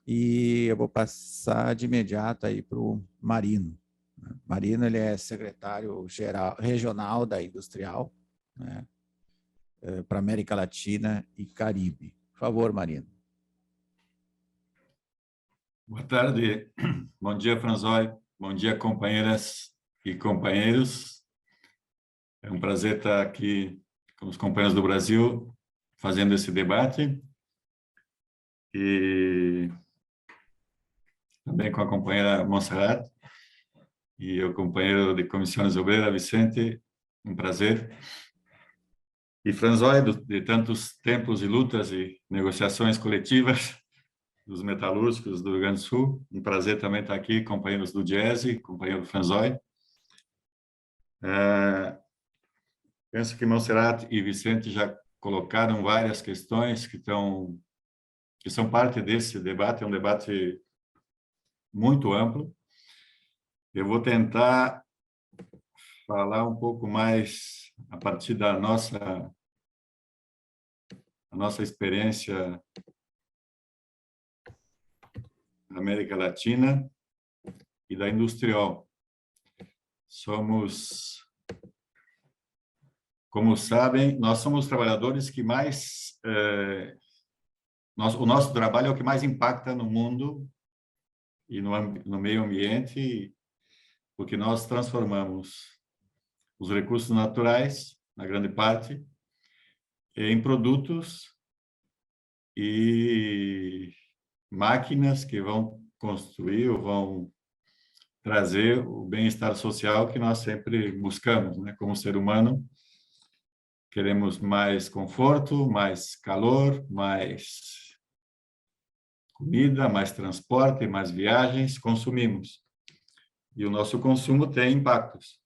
e eu vou passar de imediato aí para o Marino. Marino, ele é secretário geral, regional da Industrial, né, para América Latina e Caribe. Por favor, Marino. Boa tarde, bom dia, Franzói, bom dia, companheiras e companheiros. É um prazer estar aqui com os companheiros do Brasil fazendo esse debate e também com a companheira Monserrat e o companheiro de Comissões Obreiras, Vicente, um prazer. E Franzói, de tantos tempos e lutas e negociações coletivas dos metalúrgicos do Rio Grande do Sul, um prazer também estar aqui, companheiros do Diese, companheiro do Franzói. Penso que Monserrat e Vicente já colocaram várias questões que são parte desse debate, é um debate muito amplo. Eu vou tentar falar um pouco mais a partir da nossa experiência na América Latina e da Industrial. Como sabem, nós somos trabalhadores que mais... o nosso trabalho é o que mais impacta no mundo e no meio ambiente, porque nós transformamos os recursos naturais, na grande parte, em produtos e máquinas que vão construir ou vão trazer o bem-estar social que nós sempre buscamos, né? Como ser humano, queremos mais conforto, mais calor, mais comida, mais transporte, mais viagens, consumimos. E o nosso consumo tem impactos.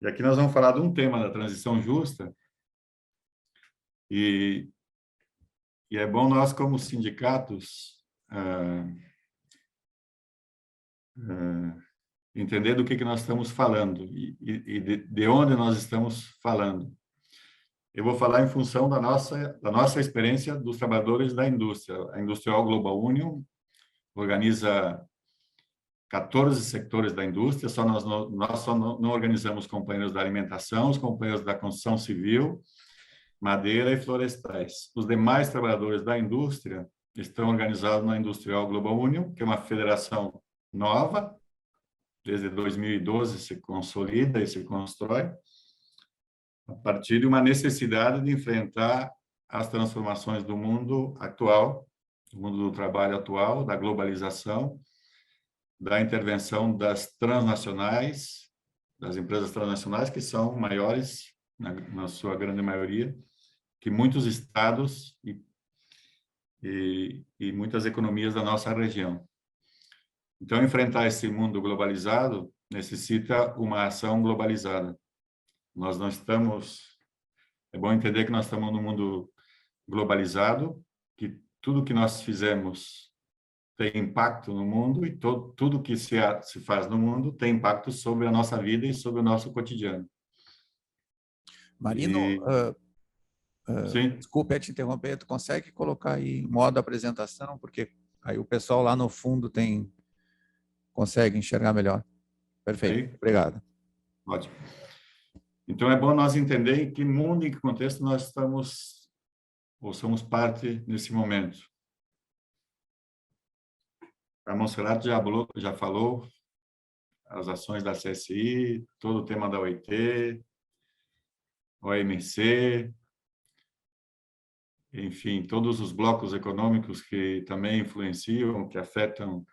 E aqui nós vamos falar de um tema da transição justa, e é bom nós, como sindicatos, entender do que nós estamos falando e de onde nós estamos falando. Eu vou falar em função da nossa experiência dos trabalhadores da indústria. A Industrial Global Union organiza 14 sectores da indústria, nós só não organizamos companheiros da alimentação, os companheiros da construção civil, madeira e florestais. Os demais trabalhadores da indústria estão organizados na Industrial Global Union, que é uma federação nova, desde 2012 se consolida e se constrói, a partir de uma necessidade de enfrentar as transformações do mundo atual, do mundo do trabalho atual, da globalização, da intervenção das transnacionais, das empresas transnacionais, que são maiores, na sua grande maioria, que muitos estados e muitas economias da nossa região. Então, enfrentar esse mundo globalizado necessita uma ação globalizada. Nós não estamos... É bom entender que nós estamos num mundo globalizado, que tudo que nós fizemos tem impacto no mundo e tudo que se faz no mundo tem impacto sobre a nossa vida e sobre o nosso cotidiano. Marino, sim. Desculpe te interromper, tu consegue colocar aí em modo apresentação, porque aí o pessoal lá no fundo consegue enxergar melhor. Perfeito, Aí? obrigado. Ótimo. Então, é bom nós entender em que mundo, em que contexto nós estamos ou somos parte nesse momento. A Monserrat já falou as ações da CSI, todo o tema da OIT, OMC, enfim, todos os blocos econômicos que também influenciam, que afetam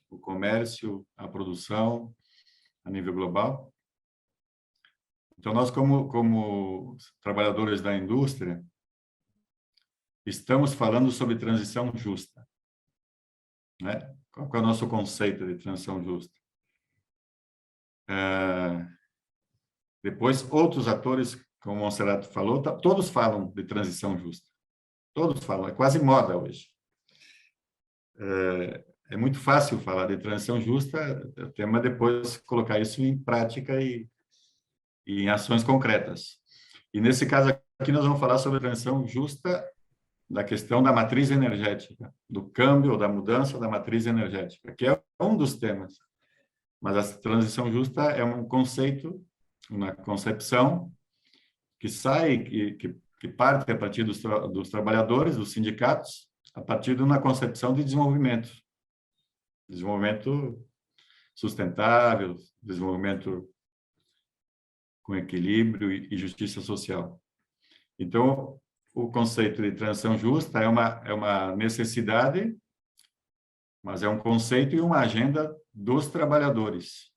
o comércio, a produção a nível global. Então, nós, como trabalhadores da indústria, estamos falando sobre transição justa, né? Qual é o nosso conceito de transição justa? Depois, outros atores, como o Monserrat falou, todos falam de transição justa. Todos falam, é quase moda hoje. É muito fácil falar de transição justa, o tema depois colocar isso em prática e em ações concretas. E nesse caso aqui nós vamos falar sobre transição justa da questão da matriz energética, do câmbio ou da mudança da matriz energética, que é um dos temas. Mas a transição justa é um conceito, uma concepção que sai, que parte a partir dos trabalhadores, dos sindicatos, a partir de uma concepção de desenvolvimento sustentável, desenvolvimento com equilíbrio e justiça social. Então, o conceito de transição justa é uma necessidade, mas é um conceito e uma agenda dos trabalhadores,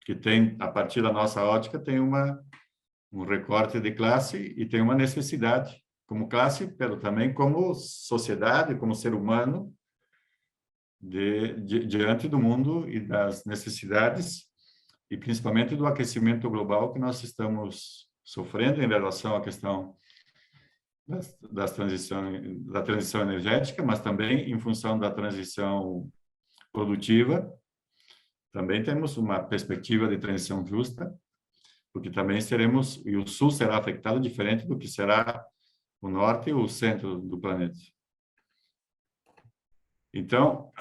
que tem, a partir da nossa ótica, tem um recorte de classe e tem uma necessidade como classe, também como sociedade, como ser humano, diante do mundo e das necessidades, e principalmente do aquecimento global que nós estamos sofrendo em relação à questão da transição energética, mas também em função da transição produtiva. Também temos uma perspectiva de transição justa, porque também e o Sul será afetado diferente do que será o Norte e o Centro do planeta. Então,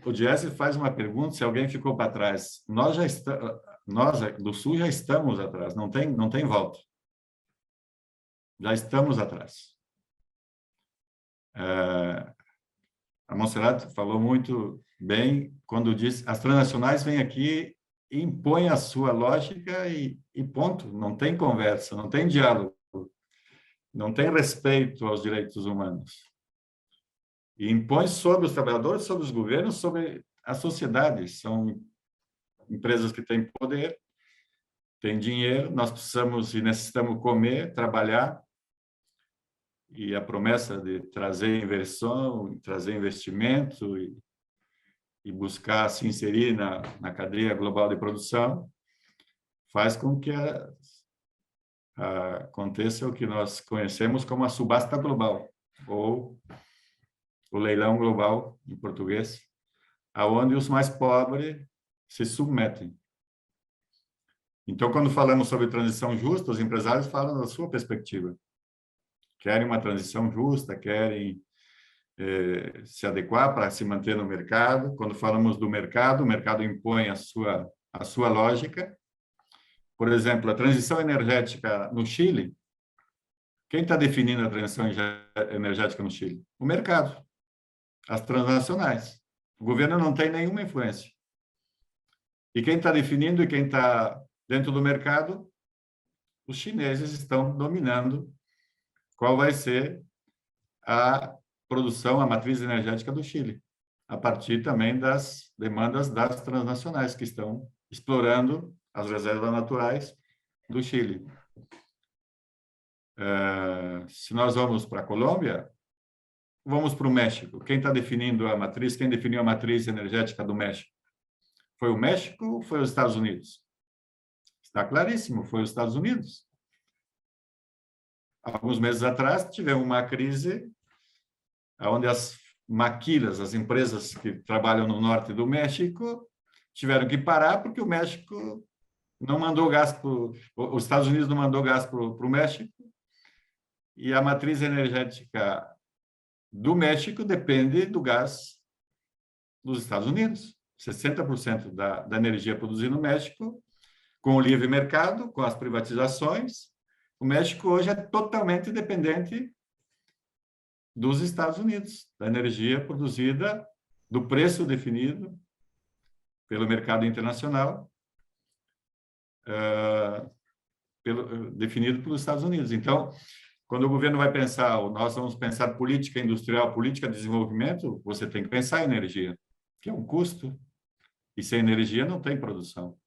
o Jesse faz uma pergunta, se alguém ficou para trás. Nós do Sul já estamos atrás, não tem volta. Já estamos atrás. A Monserrat falou muito bem quando disse: as transnacionais vêm aqui, impõem a sua lógica e ponto. Não tem conversa, não tem diálogo, não tem respeito aos direitos humanos. E impõe sobre os trabalhadores, sobre os governos, sobre a sociedade. São empresas que têm poder, têm dinheiro, nós precisamos e necessitamos comer, trabalhar, e a promessa de trazer inversão, trazer investimento e buscar se inserir na cadeia global de produção, faz com que aconteça o que nós conhecemos como a subasta global, ou o leilão global, em português, aonde os mais pobres se submetem. Então, quando falamos sobre transição justa, os empresários falam da sua perspectiva. Querem uma transição justa, querem se adequar para se manter no mercado. Quando falamos do mercado, o mercado impõe a sua lógica. Por exemplo, a transição energética no Chile, quem está definindo a transição energética no Chile? O mercado, as transnacionais. O governo não tem nenhuma influência. E quem está definindo e quem está dentro do mercado, os chineses estão dominando qual vai ser a produção, a matriz energética do Chile, a partir também das demandas das transnacionais que estão explorando as reservas naturais do Chile. Se nós vamos para a Colômbia, vamos para o México. Quem está definindo a matriz? Quem definiu a matriz energética do México? Foi o México ou foi os Estados Unidos? Está claríssimo, foi os Estados Unidos. Alguns meses atrás, tivemos uma crise onde as maquilas, as empresas que trabalham no norte do México, tiveram que parar porque o México não mandou gás os Estados Unidos não mandou gás para o México, e a matriz energética do México depende do gás dos Estados Unidos. 60% da energia produzida no México, com o livre mercado, com as privatizações, o México hoje é totalmente dependente dos Estados Unidos, da energia produzida, do preço definido pelo mercado internacional, definido pelos Estados Unidos. Então, quando o governo vai pensar, nós vamos pensar política industrial, política de desenvolvimento, você tem que pensar em energia, que é um custo, e sem energia não tem produção.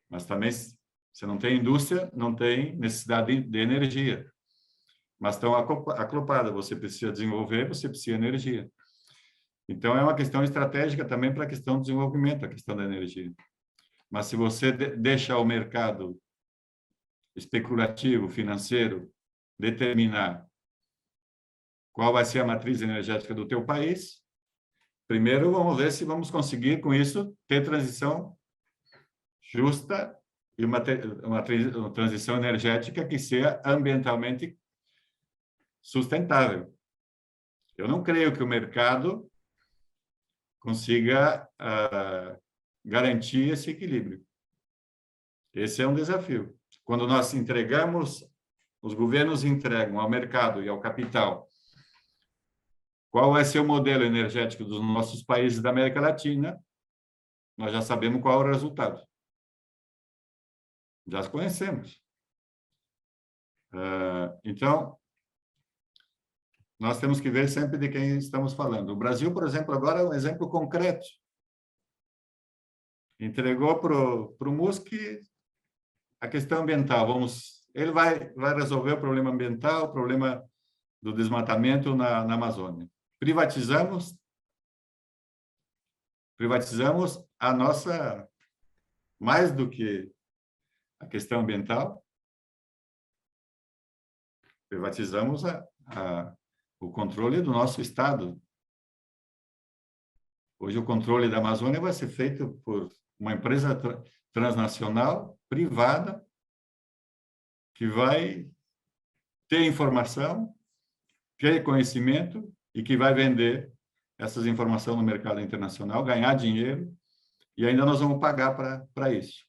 Mas também, se não tem indústria, não tem necessidade de energia. Mas estão aclopadas, você precisa desenvolver, você precisa de energia. Então, é uma questão estratégica também para a questão do desenvolvimento, a questão da energia. Mas se você deixa o mercado especulativo, financeiro, determinar qual vai ser a matriz energética do teu país, primeiro vamos ver se vamos conseguir, com isso, ter transição justa e uma transição energética que seja ambientalmente sustentável. Eu não creio que o mercado consiga garantir esse equilíbrio. Esse é um desafio. Quando nós entregamos, os governos entregam ao mercado e ao capital qual vai ser o modelo energético dos nossos países da América Latina, nós já sabemos qual é o resultado. Já conhecemos. Então, nós temos que ver sempre de quem estamos falando. O Brasil, por exemplo, agora é um exemplo concreto. Entregou para o Musk a questão ambiental. Ele vai resolver o problema ambiental, o problema do desmatamento na Amazônia. Privatizamos a nossa, mais do que a questão ambiental, privatizamos o controle do nosso Estado. Hoje, o controle da Amazônia vai ser feito por uma empresa transnacional, privada, que vai ter informação, ter conhecimento e que vai vender essas informações no mercado internacional, ganhar dinheiro, e ainda nós vamos pagar para isso.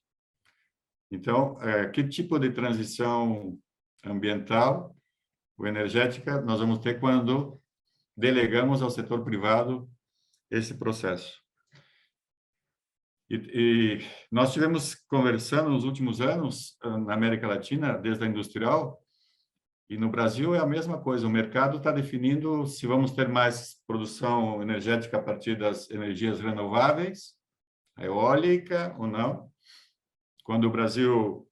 Então, que tipo de transição ambiental ou energética nós vamos ter quando delegamos ao setor privado esse processo? E nós tivemos conversando nos últimos anos na América Latina, desde a industrial, e no Brasil é a mesma coisa. O mercado está definindo se vamos ter mais produção energética a partir das energias renováveis, a eólica ou não. Quando o Brasil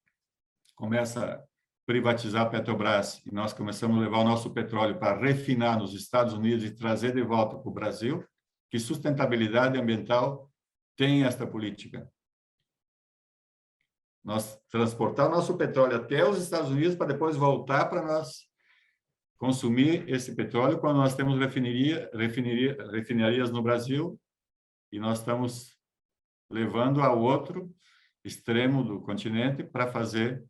começa a privatizar a Petrobras e nós começamos a levar o nosso petróleo para refinar nos Estados Unidos e trazer de volta para o Brasil, que sustentabilidade ambiental tem esta política? Nós transportar o nosso petróleo até os Estados Unidos para depois voltar para nós consumir esse petróleo quando nós temos refinarias no Brasil e nós estamos levando ao outro extremo do continente para fazer.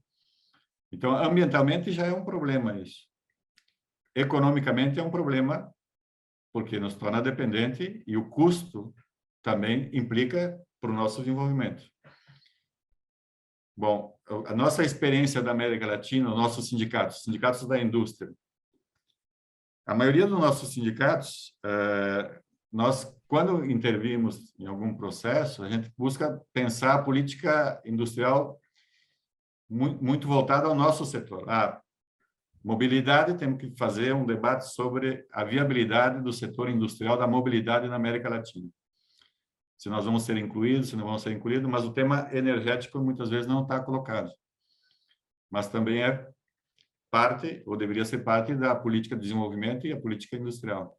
Então, ambientalmente já é um problema isso. Economicamente é um problema porque nos torna dependente e o custo também implica para o nosso desenvolvimento. Bom, a nossa experiência da América Latina, os nossos sindicatos da indústria, a maioria dos nossos sindicatos, nós, quando intervimos em algum processo, a gente busca pensar a política industrial muito voltada ao nosso setor. Mobilidade, temos que fazer um debate sobre a viabilidade do setor industrial da mobilidade na América Latina. Se nós vamos ser incluídos, se não vamos ser incluídos, mas o tema energético muitas vezes não está colocado. Mas também é parte, ou deveria ser parte, da política de desenvolvimento e a política industrial.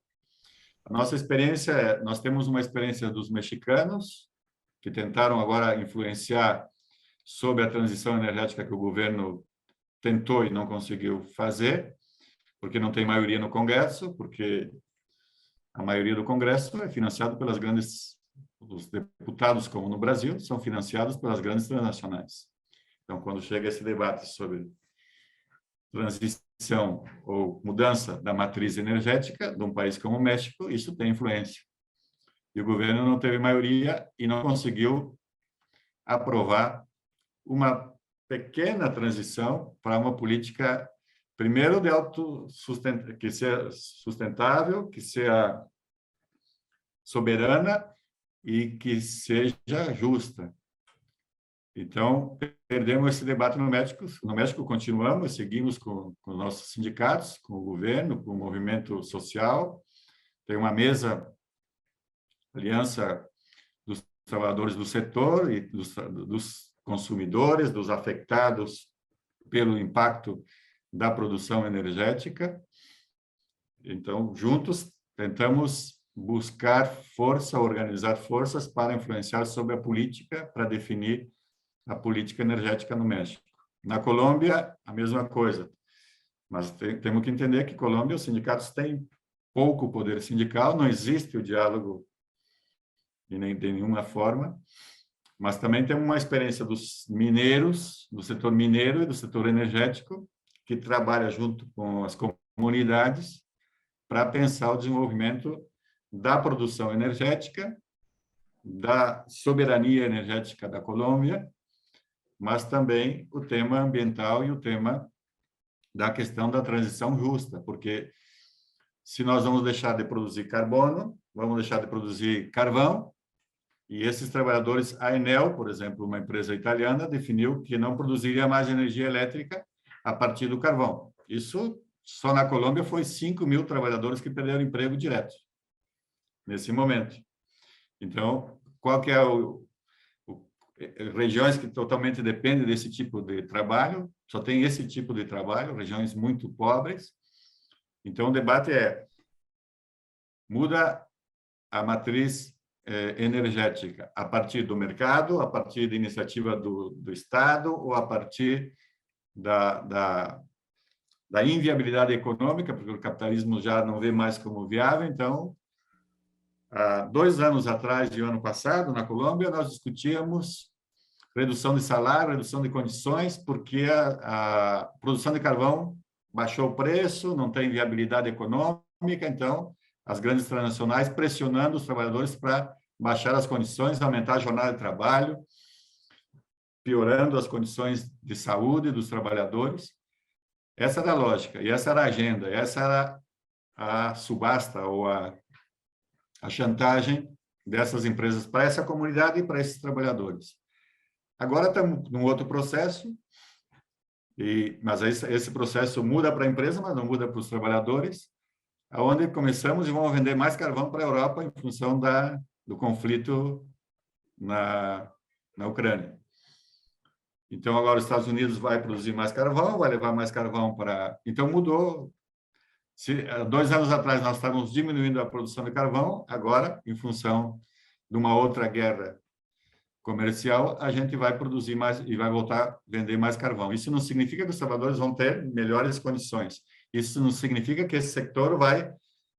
A nossa experiência, nós temos uma experiência dos mexicanos, que tentaram agora influenciar sobre a transição energética que o governo tentou e não conseguiu fazer, porque não tem maioria no Congresso, porque a maioria do Congresso é financiado pelas grandes... Os deputados, como no Brasil, são financiados pelas grandes transnacionais. Então, quando chega esse debate sobre transição ou mudança da matriz energética de um país como o México, isso tem influência. E o governo não teve maioria e não conseguiu aprovar uma pequena transição para uma política, primeiro, de que seja sustentável, que seja soberana e que seja justa. Então, perdemos esse debate no México. No México, continuamos, seguimos com os nossos sindicatos, com o governo, com o movimento social. Tem uma mesa, aliança dos trabalhadores do setor e dos consumidores, dos afetados pelo impacto da produção energética. Então, juntos, tentamos buscar força, organizar forças para influenciar sobre a política, para definir a política energética no México. Na Colômbia, a mesma coisa. Mas temos que entender que Colômbia, os sindicatos têm pouco poder sindical, não existe o diálogo de nenhuma forma, mas também temos uma experiência dos mineiros, do setor mineiro e do setor energético, que trabalha junto com as comunidades para pensar o desenvolvimento da produção energética, da soberania energética da Colômbia, mas também o tema ambiental e o tema da questão da transição justa, porque se nós vamos deixar de produzir carbono, vamos deixar de produzir carvão, e esses trabalhadores, a Enel, por exemplo, uma empresa italiana, definiu que não produziria mais energia elétrica a partir do carvão. Isso, só na Colômbia, foi 5.000 trabalhadores que perderam emprego direto, nesse momento. Então, qual que é regiões que totalmente dependem desse tipo de trabalho, só tem esse tipo de trabalho, regiões muito pobres. Então, o debate é, muda a matriz energética a partir do mercado, a partir da iniciativa do Estado ou a partir da inviabilidade econômica, porque o capitalismo já não vê mais como viável. Então, há 2 anos atrás e o ano passado, na Colômbia, nós discutíamos redução de salário, redução de condições, porque a produção de carvão baixou o preço, não tem viabilidade econômica, então as grandes transnacionais pressionando os trabalhadores para baixar as condições, aumentar a jornada de trabalho, piorando as condições de saúde dos trabalhadores. Essa era a lógica, e essa era a agenda, essa era a subasta ou a chantagem dessas empresas para essa comunidade e para esses trabalhadores. Agora estamos num outro processo, mas esse processo muda para a empresa, mas não muda para os trabalhadores, aonde começamos e vamos vender mais carvão para a Europa em função do conflito na Ucrânia. Então, agora os Estados Unidos vai produzir mais carvão, vai levar mais carvão para... Então, mudou. Se 2 anos atrás nós estávamos diminuindo a produção de carvão, agora, em função de uma outra guerra comercial, a gente vai produzir mais e vai voltar a vender mais carvão. Isso não significa que os trabalhadores vão ter melhores condições. Isso não significa que esse setor vai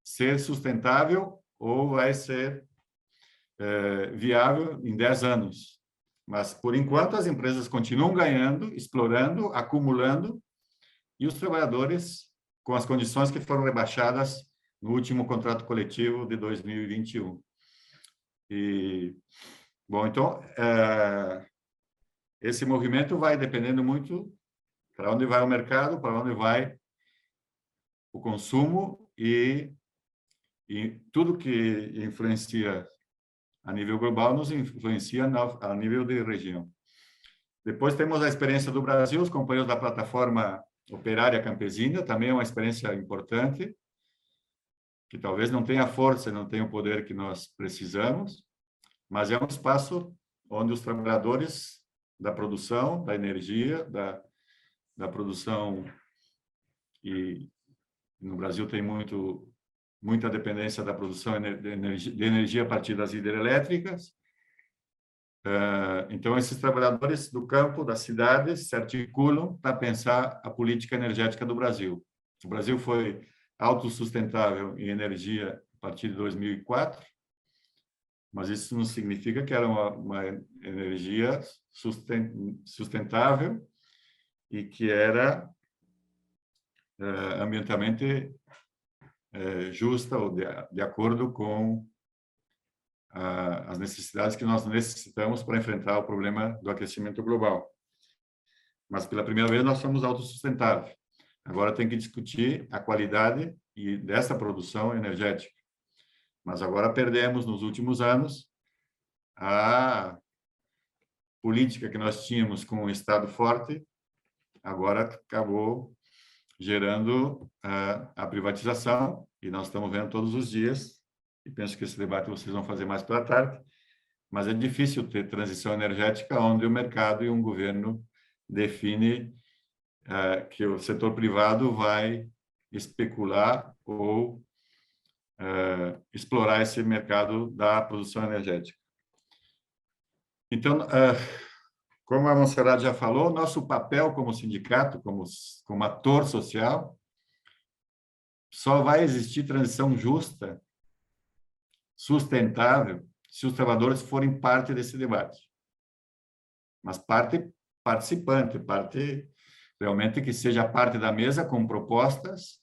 ser sustentável ou vai ser viável em 10 anos. Mas, por enquanto, as empresas continuam ganhando, explorando, acumulando, e os trabalhadores com as condições que foram rebaixadas no último contrato coletivo de 2021. Bom, então, esse movimento vai dependendo muito para onde vai o mercado, para onde vai o consumo e tudo que influencia a nível global nos influencia a nível de região. Depois temos a experiência do Brasil, os companheiros da plataforma operária campesina, também é uma experiência importante, que talvez não tenha força, não tenha o poder que nós precisamos, mas é um espaço onde os trabalhadores da produção, da energia, da produção, e no Brasil tem muita dependência da produção de energia a partir das hidrelétricas. Então, esses trabalhadores do campo, das cidades, se articulam para pensar a política energética do Brasil. O Brasil foi autossustentável em energia a partir de 2004, mas isso não significa que era uma energia sustentável e que era ambientalmente justa ou de acordo com as necessidades que nós necessitamos para enfrentar o problema do aquecimento global. Mas, pela primeira vez, nós somos autossustentáveis. Agora tem que discutir a qualidade dessa produção energética. Mas agora perdemos, nos últimos anos, a política que nós tínhamos com o Estado forte, agora acabou gerando a privatização, e nós estamos vendo todos os dias, e penso que esse debate vocês vão fazer mais pela tarde, mas é difícil ter transição energética onde o mercado e um governo define que o setor privado vai especular ou explorar esse mercado da produção energética. Então, como a Montserrat já falou, nosso papel como sindicato, como ator social, só vai existir transição justa, sustentável, se os trabalhadores forem parte desse debate. Mas parte participante, parte realmente que seja parte da mesa com propostas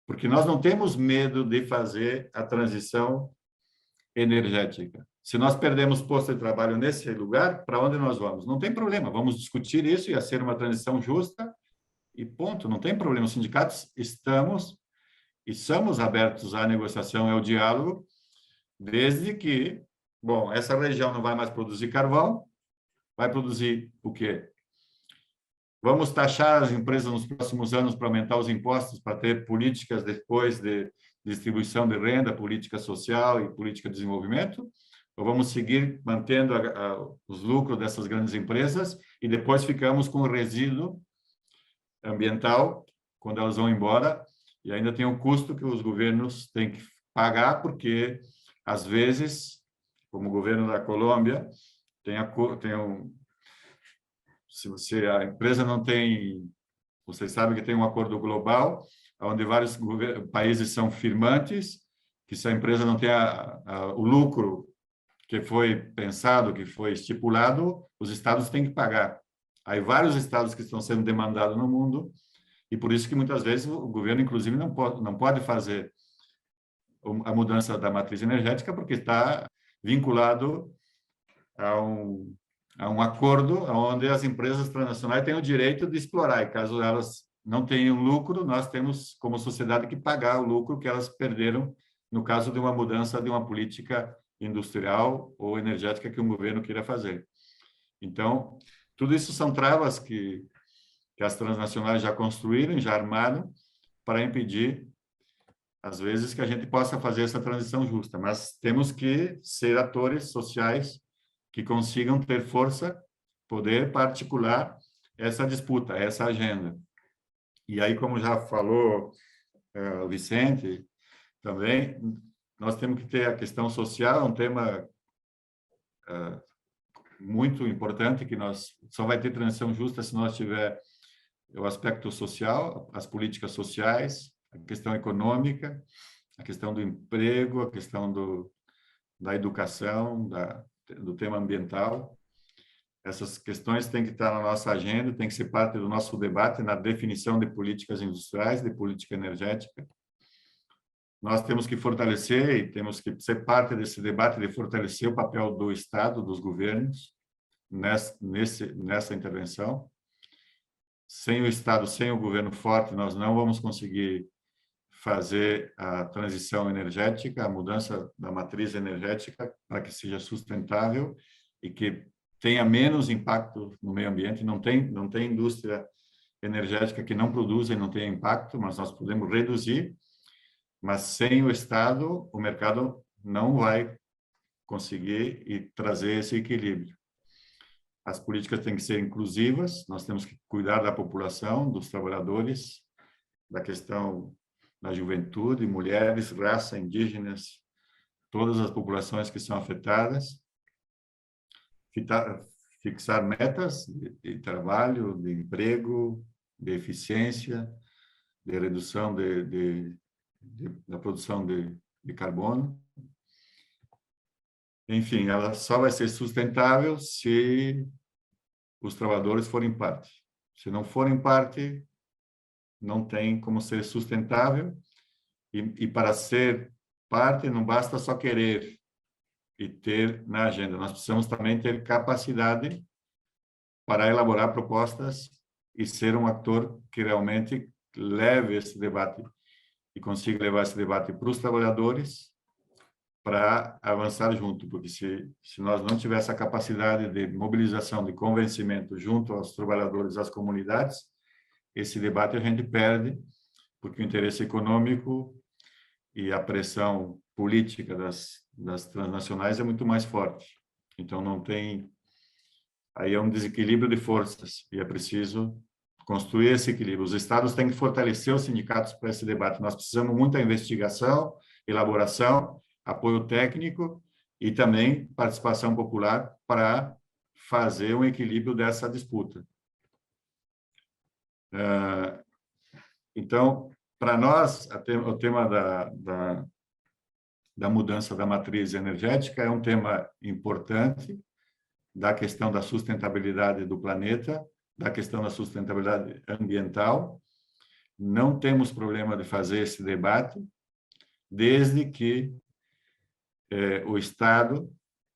porque nós não temos medo de fazer a transição energética. Se nós perdemos posto de trabalho nesse lugar, para onde nós vamos? Não tem problema, vamos discutir isso, ia ser uma transição justa e ponto, não tem problema. Os sindicatos estamos e somos abertos à negociação e ao diálogo, desde que, bom, essa região não vai mais produzir carvão, vai produzir o quê? Vamos taxar as empresas nos próximos anos para aumentar os impostos, para ter políticas depois de distribuição de renda, política social e política de desenvolvimento? Ou vamos seguir mantendo os lucros dessas grandes empresas e depois ficamos com o resíduo ambiental quando elas vão embora, e ainda tem um custo que os governos têm que pagar, porque, às vezes, como o governo da Colômbia, se a empresa não tem, vocês sabem que tem um acordo global, onde vários países são firmantes, que se a empresa não tem o lucro que foi pensado, que foi estipulado, os estados têm que pagar. Aí vários estados que estão sendo demandados no mundo, e por isso que muitas vezes o governo, inclusive, não pode fazer a mudança da matriz energética, porque está vinculado a um acordo onde as empresas transnacionais têm o direito de explorar, e caso elas não tenham lucro, nós temos, como sociedade, que pagar o lucro que elas perderam no caso de uma mudança de uma política industrial ou energética que um governo queira fazer. Então, tudo isso são travas que as transnacionais já construíram, já armaram, para impedir, às vezes, que a gente possa fazer essa transição justa. Mas temos que ser atores sociais que consigam ter força, poder para articular essa disputa, essa agenda. E aí, como já falou o Vicente, também, nós temos que ter a questão social, é um tema muito importante, que nós só vai ter transição justa se nós tiver o aspecto social, as políticas sociais, a questão econômica, a questão do emprego, a questão da educação, do tema ambiental. Essas questões têm que estar na nossa agenda, têm que ser parte do nosso debate na definição de políticas industriais, de política energética. Nós temos que fortalecer e temos que ser parte desse debate de fortalecer o papel do Estado, dos governos, nessa intervenção. Sem o Estado, sem o governo forte, nós não vamos conseguir fazer a transição energética, a mudança da matriz energética para que seja sustentável e que tenha menos impacto no meio ambiente. Não tem indústria energética que não produza e não tenha impacto, mas nós podemos reduzir. Mas sem o Estado, o mercado não vai conseguir e trazer esse equilíbrio. As políticas têm que ser inclusivas, nós temos que cuidar da população, dos trabalhadores, da questão da juventude, mulheres, raça, indígenas, todas as populações que são afetadas, fixar metas de trabalho, de emprego, de eficiência, de redução da produção de carbono. Enfim, ela só vai ser sustentável se os trabalhadores forem parte. Se não forem parte, não tem como ser sustentável. E para ser parte, não basta só querer e ter na agenda. Nós precisamos também ter capacidade para elaborar propostas e ser um ator que realmente leve esse debate e consiga levar esse debate para os trabalhadores, para avançar junto, porque se nós não tivermos essa capacidade de mobilização, de convencimento junto aos trabalhadores, às comunidades, esse debate a gente perde, porque o interesse econômico e a pressão política das transnacionais é muito mais forte. Então, não tem... Aí é um desequilíbrio de forças, e é preciso construir esse equilíbrio. Os estados têm que fortalecer os sindicatos para esse debate. Nós precisamos muita investigação, elaboração, apoio técnico e também participação popular para fazer um equilíbrio dessa disputa. Então, para nós, o tema da mudança da matriz energética é um tema importante, da questão da sustentabilidade do planeta, da questão da sustentabilidade ambiental, não temos problema de fazer esse debate, desde que o Estado,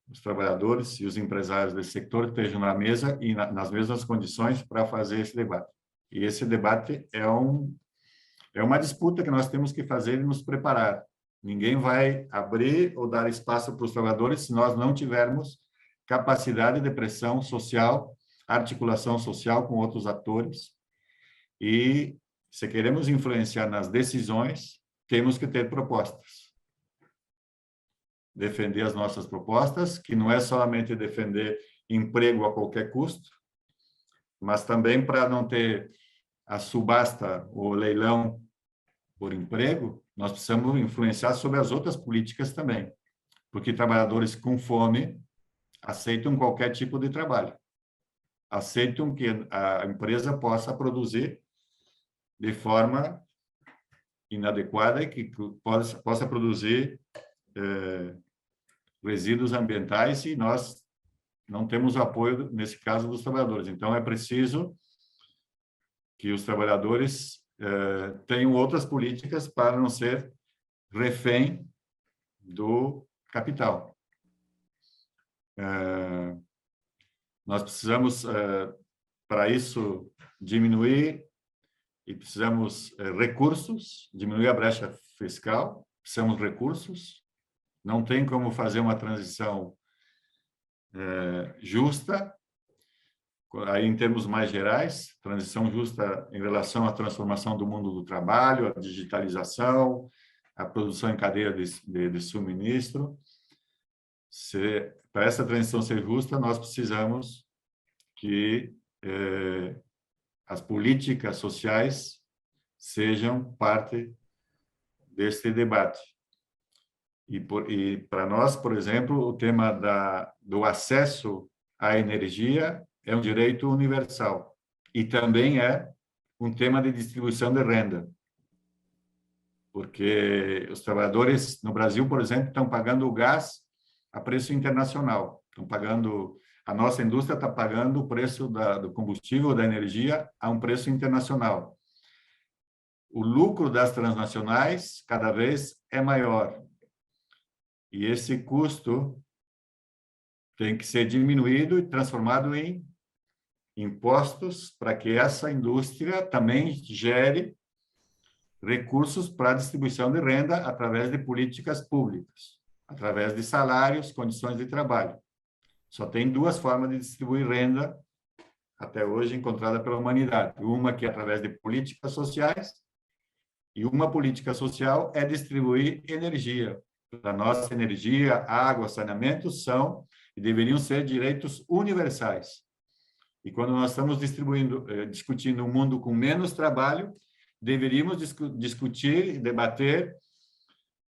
os trabalhadores e os empresários desse setor estejam na mesa e nas mesmas condições para fazer esse debate. E esse debate é uma disputa que nós temos que fazer e nos preparar. Ninguém vai abrir ou dar espaço para os trabalhadores se nós não tivermos capacidade de pressão social, articulação social com outros atores. E, se queremos influenciar nas decisões, temos que ter propostas. Defender as nossas propostas, que não é somente defender emprego a qualquer custo, mas também para não ter a subasta ou leilão por emprego, nós precisamos influenciar sobre as outras políticas também, porque trabalhadores com fome aceitam qualquer tipo de trabalho, aceitam que a empresa possa produzir de forma inadequada e que possa produzir resíduos ambientais, e nós não temos o apoio, nesse caso, dos trabalhadores. Então, é preciso que os trabalhadores tenham outras políticas para não ser refém do capital. Nós precisamos, para isso, diminuir e precisamos recursos, diminuir a brecha fiscal, precisamos recursos. Não tem como fazer uma transição justa, aí em termos mais gerais, transição justa em relação à transformação do mundo do trabalho, a digitalização, a produção em cadeia de suministro. Para essa transição ser justa, nós precisamos que as políticas sociais sejam parte deste debate. E para nós, por exemplo, o tema do acesso à energia é um direito universal e também é um tema de distribuição de renda, porque os trabalhadores no Brasil, por exemplo, estão pagando o gás a preço internacional, a nossa indústria está pagando o preço do combustível, da energia, a um preço internacional. O lucro das transnacionais cada vez é maior. E esse custo tem que ser diminuído e transformado em impostos para que essa indústria também gere recursos para a distribuição de renda através de políticas públicas, através de salários, condições de trabalho. Só tem duas formas de distribuir renda até hoje encontrada pela humanidade. Uma que é através de políticas sociais, e uma política social é distribuir energia. A nossa energia, água, saneamento são e deveriam ser direitos universais. E quando nós estamos discutindo um mundo com menos trabalho, deveríamos discutir e debater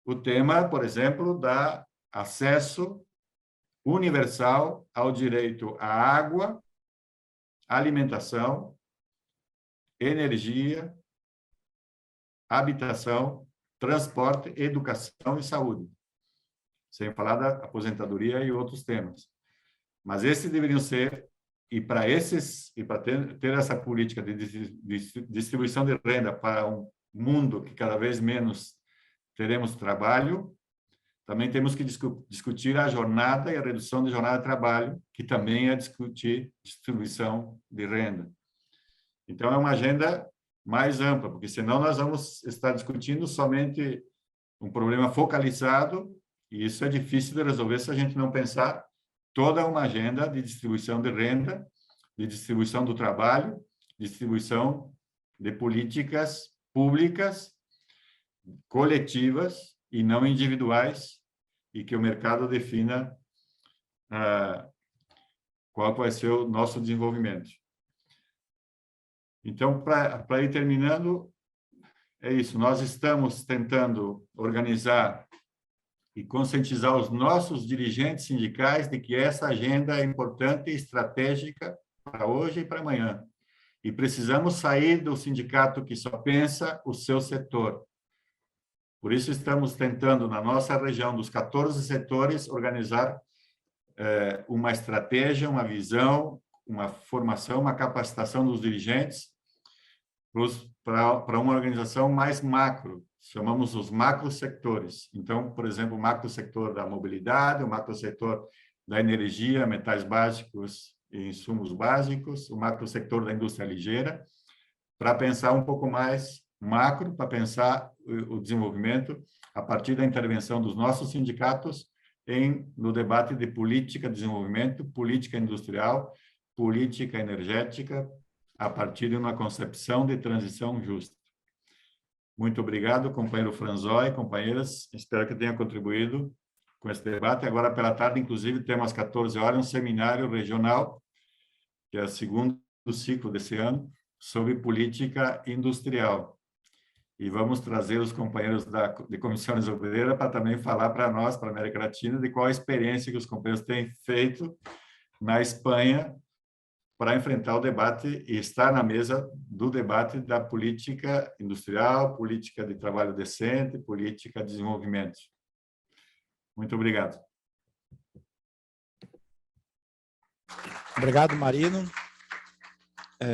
o tema, por exemplo, da acesso universal ao direito à água, alimentação, energia, habitação, transporte, educação e saúde, sem falar da aposentadoria e outros temas. Mas esses deveriam ser, e para ter essa política de distribuição de renda para um mundo que cada vez menos teremos trabalho, também temos que discutir a jornada e a redução da jornada de trabalho, que também é discutir distribuição de renda. Então, é uma agenda mais ampla, porque senão nós vamos estar discutindo somente um problema focalizado, e isso é difícil de resolver se a gente não pensar toda uma agenda de distribuição de renda, de distribuição do trabalho, distribuição de políticas públicas, coletivas e não individuais, e que o mercado defina qual vai ser o nosso desenvolvimento. Então, para ir terminando, é isso. Nós estamos tentando organizar e conscientizar os nossos dirigentes sindicais de que essa agenda é importante e estratégica para hoje e para amanhã. E precisamos sair do sindicato que só pensa o seu setor. Por isso, estamos tentando, na nossa região, dos 14 setores, organizar uma estratégia, uma visão, uma formação, uma capacitação dos dirigentes, para uma organização mais macro, chamamos os macrosectores. Então, por exemplo, o macrosector da mobilidade, o macrosector da energia, metais básicos e insumos básicos, o macrosector da indústria ligeira, para pensar um pouco mais macro, para pensar o desenvolvimento a partir da intervenção dos nossos sindicatos no debate de política de desenvolvimento, política industrial, política energética, a partir de uma concepção de transição justa. Muito obrigado, companheiro Franzói, companheiras. Espero que tenha contribuído com esse debate. Agora, pela tarde, inclusive, temos às 14 horas um seminário regional, que é o segundo ciclo desse ano, sobre política industrial. E vamos trazer os companheiros de Comissões Obreiras para também falar para nós, para a América Latina, de qual a experiência que os companheiros têm feito na Espanha para enfrentar o debate e estar na mesa do debate da política industrial, política de trabalho decente, política de desenvolvimento. Muito obrigado. Obrigado, Marino.